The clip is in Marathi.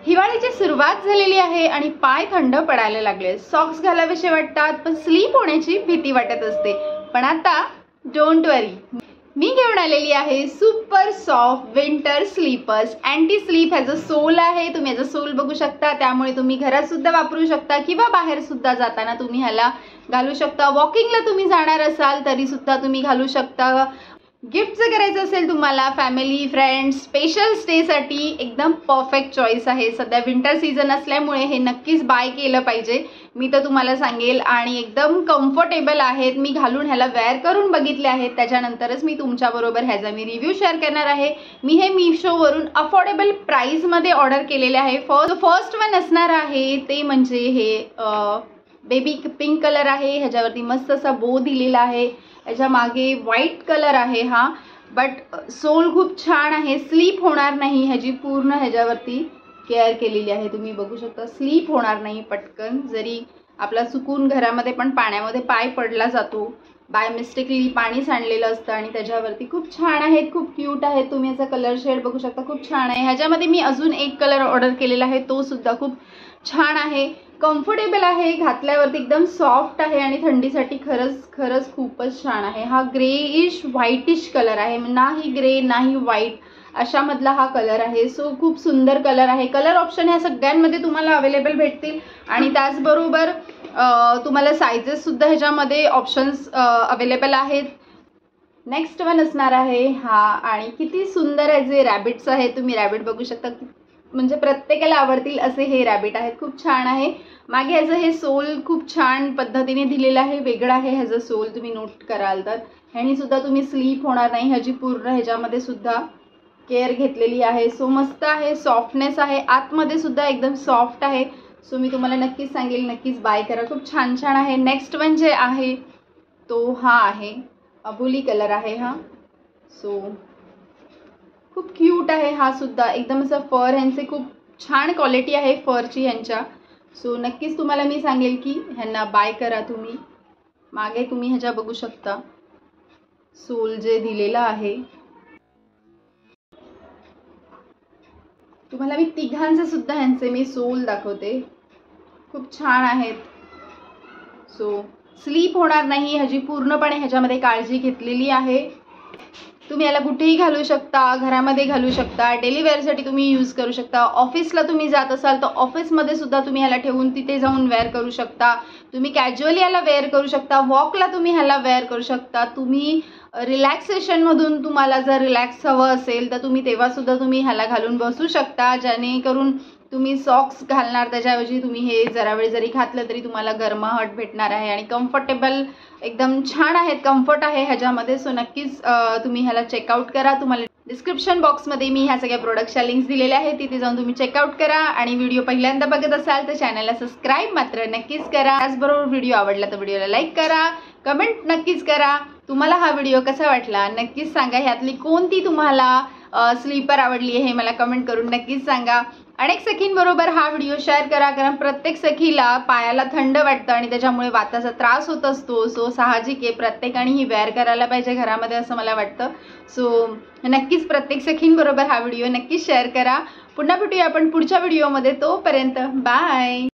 हिवाळ्याची सुरुवात झालेली आहे आणि पाय थंड पडायला लागले. सॉक्स घालावेसे वाटतात पण स्लीप होण्याची भीती वाटत असते. पण आता डोंट वरी, मी घेऊन आलेली आहे super soft winter slippers. Anti slip ह्याचं सोल आहे. तुम्ही ह्याचं सोल बघू शकता. त्यामुळे तुम्ही घरात सुद्धा वापरू शकता किंवा बाहेर सुद्धा जाताना तुम्ही ह्याला घालू शकता. वॉकिंगला तुम्ही जाणार असाल तरी सुद्धा तुम्ही घालू शकता. गिफ्ट जर करायचं असेल तुम्हाला फॅमिली फ्रेंड्स स्पेशल स्टेसाठी एकदम परफेक्ट चॉईस आहे. सध्या विंटर सीझन असल्यामुळे हे नक्कीच बाय केलं पाहिजे, मी तर तुम्हाला सांगेल. आणि एकदम कम्फर्टेबल आहेत. मी घालून ह्याला वेअर करून बघितले आहेत, त्याच्यानंतरच मी तुमच्याबरोबर ह्याचा मी रिव्ह्यू शेअर करणार आहे. मी हे मीशोवरून अफोर्डेबल प्राईजमध्ये ऑर्डर केलेले आहे. फर्स्ट वन असणार आहे ते म्हणजे हे बेबी पिंक कलर आहे. ह्याच्यावरती मस्त असा बो दिलेला आहे. याच्या मागे व्हाईट कलर आहे हा, बट सोल खूप छान आहे. स्लीप होणार नाही, ह्याची पूर्ण ह्याच्यावरती केअर केलेली आहे. तुम्ही बघू शकता स्लीप होणार नाही पटकन. जरी आपला चुकून घरामध्ये पण पाण्यामध्ये पाय पडला जातो, बाय मिस्टेकली पाणी सांडलेलं असतं आणि त्याच्यावरती खूप छान आहेत, खूप क्यूट आहेत. तुम्ही याचा कलर शेड बघू शकता, खूप छान आहे. ह्याच्यामध्ये मी अजून एक कलर ऑर्डर केलेला आहे, तो सुद्धा खूप छान आहे. कम्फर्टेबल आहे, घातल्यावरती एकदम सॉफ्ट आहे आणि थंडीसाठी खरंच खूपच छान आहे. हा ग्रेइश व्हाईटिश कलर आहे, नाही ग्रे नाही व्हाईट अशामधला हा कलर आहे. सो खूप सुंदर कलर आहे. कलर ऑप्शन ह्या सगळ्यांमध्ये तुम्हाला अवेलेबल भेटतील आणि त्याचबरोबर तुम्हाला सायझेस सुद्धा ह्याच्यामध्ये ऑप्शन्स अवेलेबल आहेत. नेक्स्ट वन असणार आहे हा, आणि किती सुंदर आहे जे रॅबिट्स आहेत. तुम्ही रॅबिट बघू शकता, म्हणजे प्रत्येकाला आवडतील असे हे रॅबिट आहेत. खूप छान आहे. मागे ह्याचं हे सोल खूप छान पद्धतीने दिलेलं आहे, वेगळं आहे ह्याचं सोल. तुम्ही नोट कराल तर ह्यानी सुद्धा तुम्ही स्लीप होणार नाही. ह्याची पूर्ण ह्याच्यामध्ये सुद्धा केअर घेतलेली आहे. सो मस्त आहे, सॉफ्टनेस आहे, आतमध्ये सुद्धा एकदम सॉफ्ट आहे. सो मी तुम्हाला नक्कीच सांगेल, नक्कीच बाय करा, खूप छान छान आहे. नेक्स्ट वन जे आहे तो हा आहे, अबोली कलर आहे हा. सो खूप क्यूट आहे हा सुद्धा. एकदम असं फर ह्यांचे खूप छान क्वालिटी आहे फरची ह्यांच्या. सो नक्कीच तुम्हाला मी सांगेल की ह्यांना बाय करा तुम्ही. मागे तुम्ही ह्याच्या बघू शकता सोल जे दिलेलं आहे. तुम्हाला मी तिघांचे सुद्धा ह्यांचे मी सोल दाखवते, खूप छान आहेत. सो स्लीप होणार नाही, ह्याची पूर्णपणे ह्याच्यामध्ये काळजी घेतलेली आहे. तुम्ही याला कुठेही घालू शकता, घरामध्ये घालू शकता, डेली वेअरसाठी तुम्ही यूज करू शकता. ऑफिसला तुम्ही जात असाल तर ऑफिसमध्ये सुद्धा तुम्ही ह्याला ठेवून तिथे जाऊन वेअर करू शकता. तुम्ही कॅज्युअली याला वेअर करू शकता, वॉकला तुम्ही ह्याला वेअर करू शकता. तुम्ही रिलॅक्सेशनमधून तुम्हाला जर रिलॅक्स हवं असेल तर तुम्ही तेव्हा सुद्धा तुम्ही ह्याला घालून बसू शकता. जेणेकरून तुम्ही सॉक्स घालणार त्याच्याऐवजी तुम्ही हे जरा वेळ जरी घातलं तरी तुम्हाला गरमाहट भेटणार आहे आणि कम्फर्टेबल एकदम छान आहेत, कम्फर्ट आहे ह्याच्यामध्ये. सो नक्कीच तुम्ही ह्याला चेकआउट करा. तुम्हाला डिस्क्रिप्शन बॉक्समध्ये मी ह्या सगळ्या प्रोडक्टच्या लिंक्स दिलेल्या आहेत, तिथे जाऊन तुम्ही चेकआउट करा. आणि व्हिडिओ पहिल्यांदा बघत असाल तर चॅनलला सबस्क्राईब मात्र नक्कीच करा. त्याचबरोबर व्हिडिओ आवडला तर व्हिडिओला लाईक करा, कमेंट नक्कीच करा. तुम्हाला हा व्हिडिओ कसा वाटला नक्कीच सांगा. ह्यातली कोणती तुम्हाला स्लीपर आवडली आहे मला कमेंट करून नक्कीच सांगा. अनेक सखींबरोबर हा व्हिडिओ शेअर करा, कारण प्रत्येक सखीला पायाला थंड वाटतं आणि त्याच्यामुळे वाताचा त्रास होत असतो. सो साहजिक आहे, प्रत्येकाने ही वेअर करायला पाहिजे घरामध्ये असं मला वाटतं. सो नक्कीच प्रत्येक सखींबरोबर हा व्हिडिओ नक्कीच शेअर करा. पुन्हा भेटूया आपण पुढच्या व्हिडिओमध्ये. तोपर्यंत बाय.